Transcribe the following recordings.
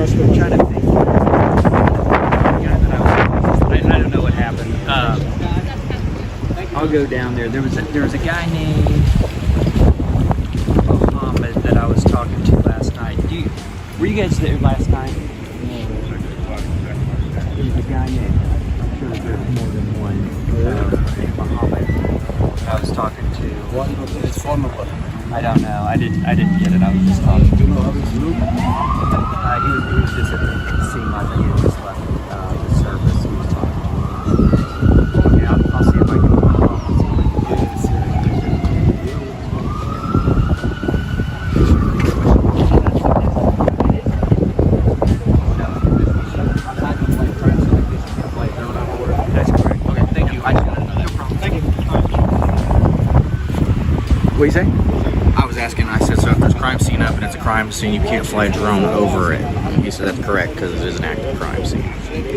I'm trying to think. I don't know what happened. I'll go down there. There was a guy named Mohammed that I was talking to last night. Were you guys there last night? There was a guy named, I'm sure there's more than one, named Mohammed. I was talking to. What is phone number? I don't know. I didn't get it. I was just talking. Do you know how this look? He was just it seemed like he had just left the service. He was talking. Okay, I'll see if I can call him and see what he can do. That's correct. Okay, thank you. No problem. Thank you. What do you say? I was asking, I said, so if there's a crime scene up and it's a crime scene, you can't fly a drone over it. He said that's correct because it is an active crime scene.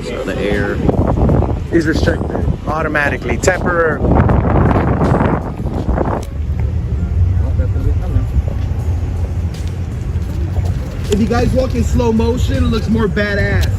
So the air is restricted automatically, temporarily. If you guys walk in slow motion, it looks more badass.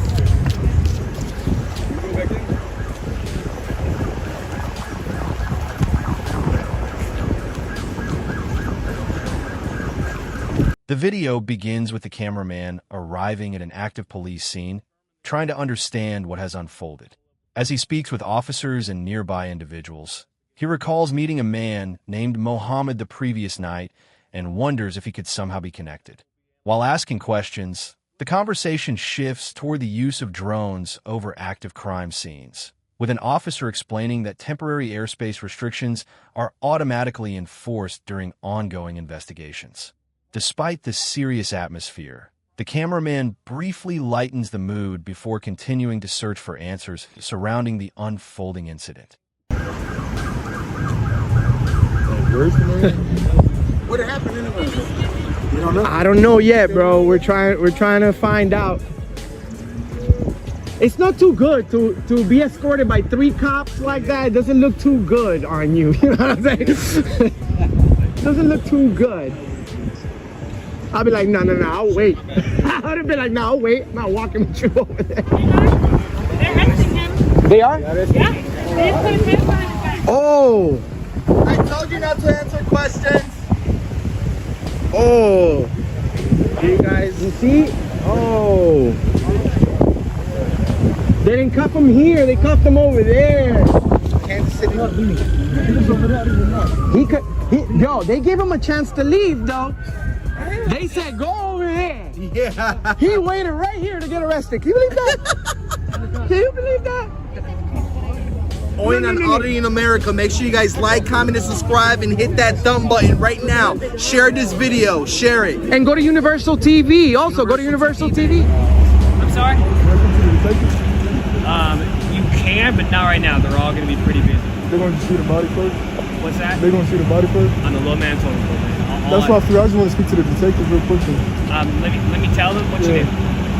The video begins with the cameraman arriving at an active police scene, trying to understand what has unfolded. As he speaks with officers and nearby individuals, he recalls meeting a man named Mohammed the previous night and wonders if he could somehow be connected. While asking questions, the conversation shifts toward the use of drones over active crime scenes, with an officer explaining that temporary airspace restrictions are automatically enforced during ongoing investigations. Despite this serious atmosphere, the cameraman briefly lightens the mood before continuing to search for answers surrounding the unfolding incident. What happened anyway? You don't know? I don't know yet, bro. We're trying to find out. It's not too good to be escorted by 3 cops like that. It doesn't look too good on you. You know what I'm saying? It doesn't look too good. I'll be like, no, I'll wait. I'd be like, no, I'll wait. I'm not walking with you over there. They're arresting him. They are? Yeah. They put his hands behind his back. Oh. I told you not to answer questions. Oh. You guys, you see? Oh. They didn't cuff him here. They cuffed him over there. Kansas City. Yo, they gave him a chance to leave, though. They said, go over there. Yeah. He waited right here to get arrested. Can you believe that? Can you believe that? Owning an Audi in America. Make sure you guys like, comment, and subscribe, and hit that thumb button right now. Share this video. Share it. And go to Universal TV. Also, go to Universal TV. I'm sorry? You can, but not right now. They're all going to be pretty busy. They're going to see the body first? What's that? They're going to see the body first? On the low man total. That's why I figured I just want to speak to the detective real quickly. Let me tell them what you did.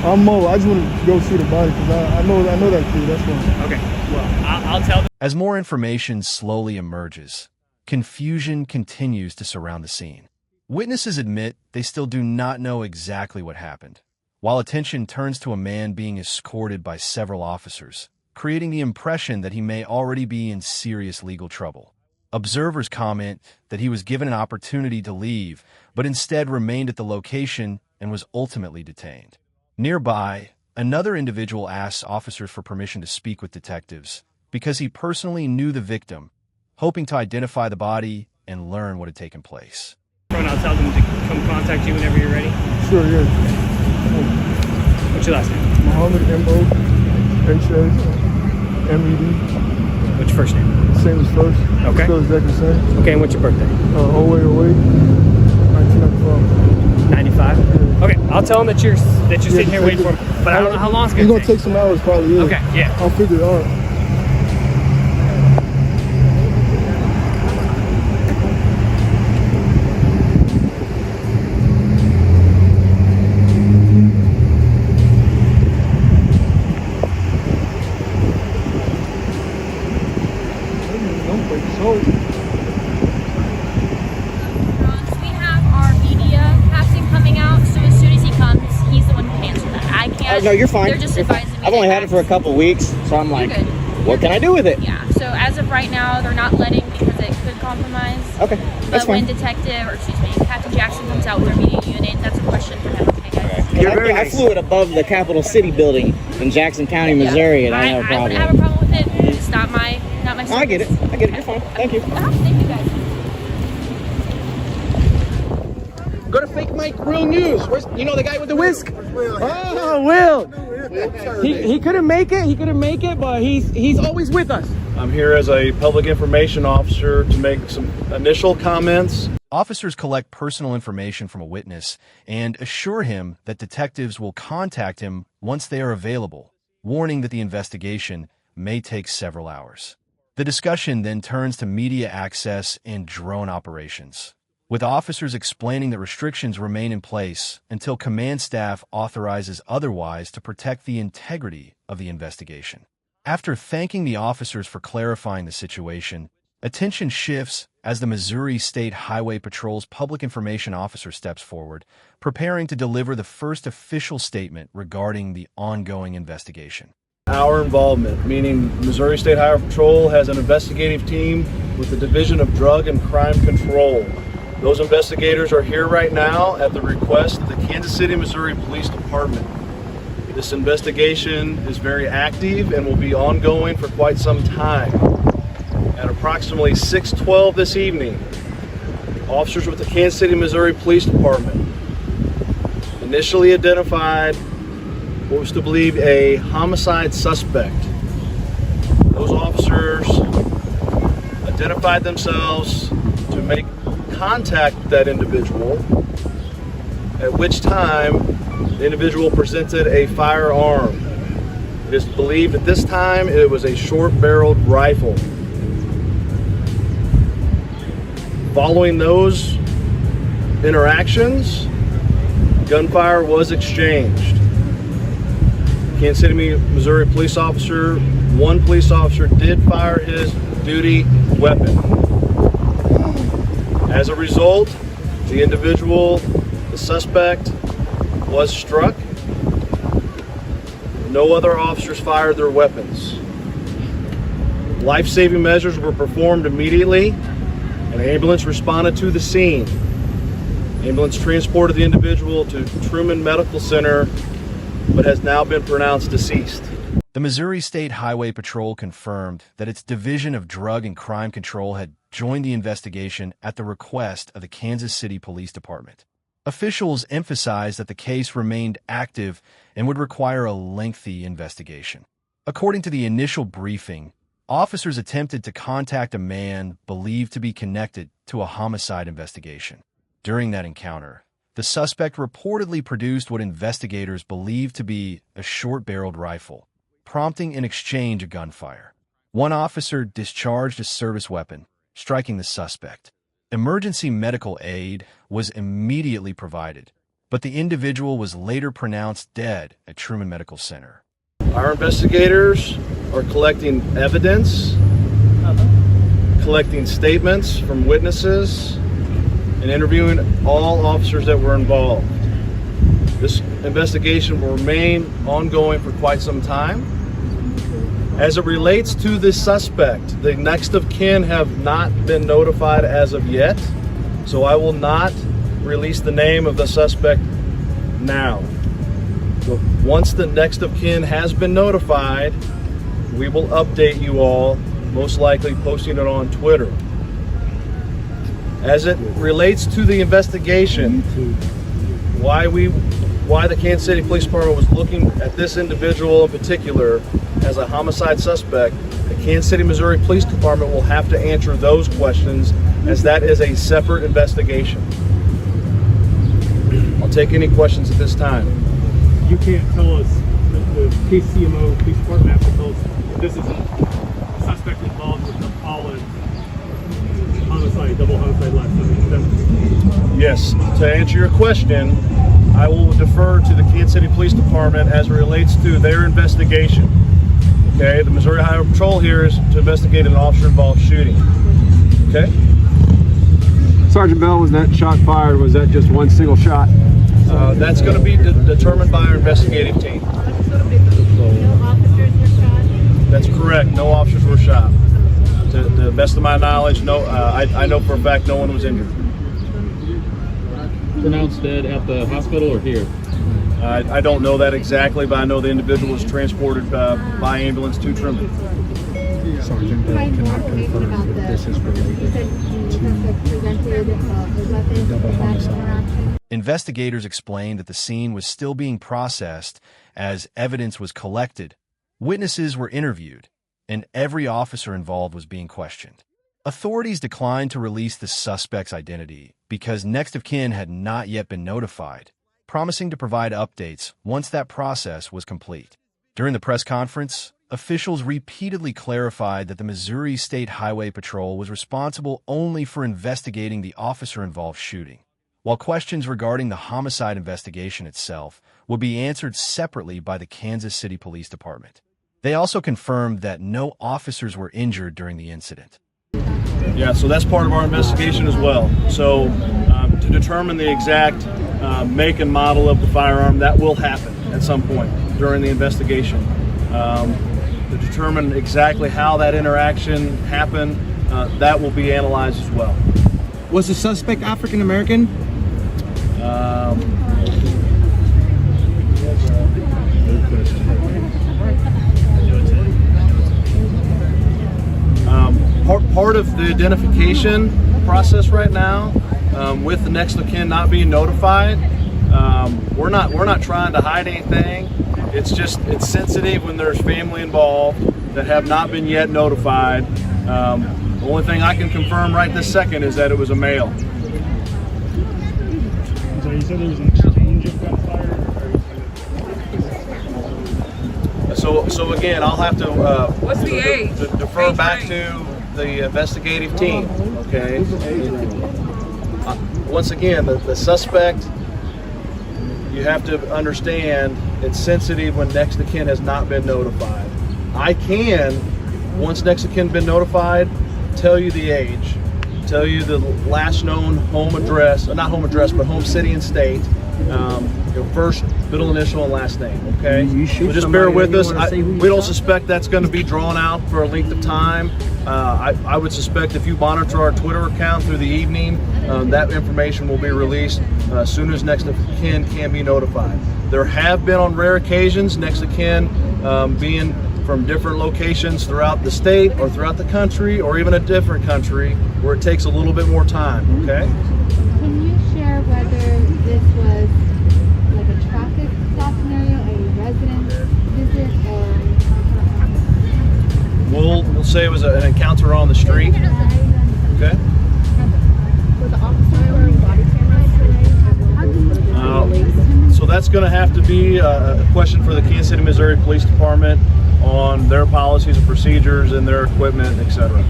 I'm Mo. I just want to go see the body because I know that kid. That's why. Okay. Well, I'll tell them. As more information slowly emerges, confusion continues to surround the scene. Witnesses admit they still do not know exactly what happened, while attention turns to a man being escorted by several officers, creating the impression that he may already be in serious legal trouble. Observers comment that he was given an opportunity to leave, but instead remained at the location and was ultimately detained. Nearby, another individual asks officers for permission to speak with detectives because he personally knew the victim, hoping to identify the body and learn what had taken place. I'll tell them to come contact you whenever you're ready. Sure, yeah. What's your last name? Mohammed, M-O-H-A-M-E-D. What's your first name? Same as first. Okay. Still exactly the same. Okay, and what's your birthday? 0808, 1995. 95? Okay, I'll tell them that you're sitting here waiting for them. But I don't know how long it's going to take. It's going to take some hours probably, yeah. Okay, yeah. I'll figure it out. We have our media captain coming out, so as soon as he comes, he's the one who can answer that. I can't No, you're fine. They're just You're fine. advising me. I've only had it for a couple weeks, so I'm like, You're good. what can I do with it? Yeah. So as of right now, they're not letting because it could compromise. Okay, that's But when fine. Captain Jackson comes out with their meeting unit, that's a question for him. Okay, guys. You're very I nice. flew it above the Capital City building in Jackson County, Missouri, and I have a I wouldn't problem. have a problem with it. It's not my service. I get it. I get it. You're fine. Thank you. Thank you, guys. Go to Fake Mike Real News. Where's, you know the guy with the whisk? Oh, Will. He couldn't make it. He couldn't make it, but he's always with us. I'm here as a public information officer to make some initial comments. Officers collect personal information from a witness and assure him that detectives will contact him once they are available, warning that the investigation may take several hours. The discussion then turns to media access and drone operations, with officers explaining that restrictions remain in place until command staff authorizes otherwise to protect the integrity of the investigation. After thanking the officers for clarifying the situation, attention shifts as the Missouri State Highway Patrol's public information officer steps forward, preparing to deliver the first official statement regarding the ongoing investigation. Our involvement, meaning Missouri State Highway Patrol has an investigative team with the Division of Drug and Crime Control. Those investigators are here right now at the request of the Kansas City, Missouri Police Department. This investigation is very active and will be ongoing for quite some time. At approximately 6:12 this evening, officers with the Kansas City, Missouri Police Department initially identified what was to believe a homicide suspect. Those officers identified themselves to make contact with that individual, at which time the individual presented a firearm. It is believed at this time it was a short-barreled rifle. Following those interactions, gunfire was exchanged. Kansas City, Missouri police officer, one police officer did fire his duty weapon. As a result, the individual, the suspect, was struck. No other officers fired their weapons. Life-saving measures were performed immediately. An ambulance responded to the scene. Ambulance transported the individual to Truman Medical Center, but has now been pronounced deceased. The Missouri State Highway Patrol confirmed that its Division of Drug and Crime Control had joined the investigation at the request of the Kansas City Police Department. Officials emphasized that the case remained active and would require a lengthy investigation. According to the initial briefing, officers attempted to contact a man believed to be connected to a homicide investigation. During that encounter, the suspect reportedly produced what investigators believed to be a short-barreled rifle, prompting an exchange of gunfire. One officer discharged a service weapon, striking the suspect. Emergency medical aid was immediately provided, but the individual was later pronounced dead at Truman Medical Center. Our investigators are collecting evidence, collecting statements from witnesses, and interviewing all officers that were involved. This investigation will remain ongoing for quite some time. As it relates to the suspect, the next of kin have not been notified as of yet, so I will not release the name of the suspect now. But once the next of kin has been notified, we will update you all, most likely posting it on Twitter. As it relates to the investigation, why the Kansas City Police Department was looking at this individual in particular as a homicide suspect, the Kansas City, Missouri Police Department will have to answer those questions, as that is a separate investigation. I'll take any questions at this time. You can't tell us, the KCMO Police Department has to tell us if this is a suspect involved with the Holland homicide, double homicide last time. Yes, to answer your question, I will defer to the Kansas City Police Department as it relates to their investigation. Okay, the Missouri Highway Patrol here is to investigate an officer-involved shooting. Okay? Sergeant Bell, was that shot fired? Was that just one single shot? That's going to be determined by our investigative team. No officers were shot? That's correct. No officers were shot. To the best of my knowledge, no. I know for a fact no one was injured. Pronounced dead at the hospital or here? I don't know that exactly, but I know the individual was transported by ambulance to Trimble. Sergeant cannot confirm if this is related to double homicide. Investigators explained that the scene was still being processed as evidence was collected, witnesses were interviewed, and every officer involved was being questioned. Authorities declined to release the suspect's identity because next of kin had not yet been notified, promising to provide updates once that process was complete. During the press conference, officials repeatedly clarified that the Missouri State Highway Patrol was responsible only for investigating the officer-involved shooting, while questions regarding the homicide investigation itself would be answered separately by the Kansas City Police Department. They also confirmed that no officers were injured during the incident. Yeah, so that's part of our investigation as well. So to determine the exact make and model of the firearm, that will happen at some point during the investigation. To determine exactly how that interaction happened, that will be analyzed as well. Was the suspect African American? Part of the identification process right now, with the next of kin not being notified, we're not trying to hide anything. It's sensitive when there's family involved that have not been yet notified. The only thing I can confirm right this second is that it was a male. So you said there was an exchange of gunfire? So again, I'll have to What's the age? defer back to the investigative team. Okay. Once again, the suspect, you have to understand it's sensitive when next of kin has not been notified. I can, once next of kin has been notified, tell you the age, tell you the last known home address, not home address, but home city and state, your first, middle initial, and last name, okay? So just bear with us. We don't suspect that's going to be drawn out for a length of time. I would suspect if you monitor our Twitter account through the evening, that information will be released as soon as next of kin can be notified. There have been on rare occasions next of kin being from different locations throughout the state or throughout the country or even a different country where it takes a little bit more time, okay? Can you share whether this was like a traffic stop scenario, a residence visit, or? We'll say it was an encounter on the street, okay? Was the officer wearing body cameras today? So that's going to have to be a question for the Kansas City, Missouri Police Department on their policies and procedures and their equipment, etc.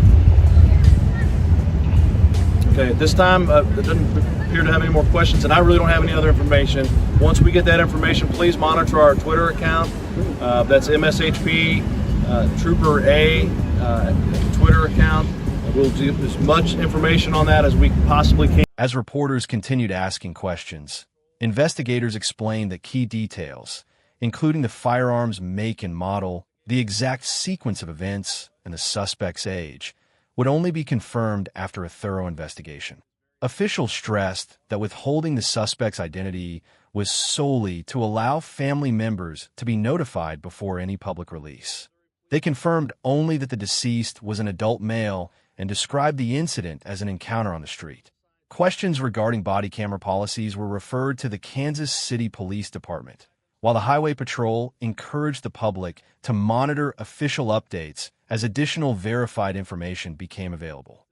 Okay, at this time, it doesn't appear to have any more questions, and I really don't have any other information. Once we get that information, please monitor our Twitter account. That's MSHP Trooper A Twitter account. We'll do as much information on that as we possibly can. As reporters continued asking questions, investigators explained that key details, including the firearm's make and model, the exact sequence of events, and the suspect's age, would only be confirmed after a thorough investigation. Officials stressed that withholding the suspect's identity was solely to allow family members to be notified before any public release. They confirmed only that the deceased was an adult male and described the incident as an encounter on the street. Questions regarding body camera policies were referred to the Kansas City Police Department, while the Highway Patrol encouraged the public to monitor official updates as additional verified information became available.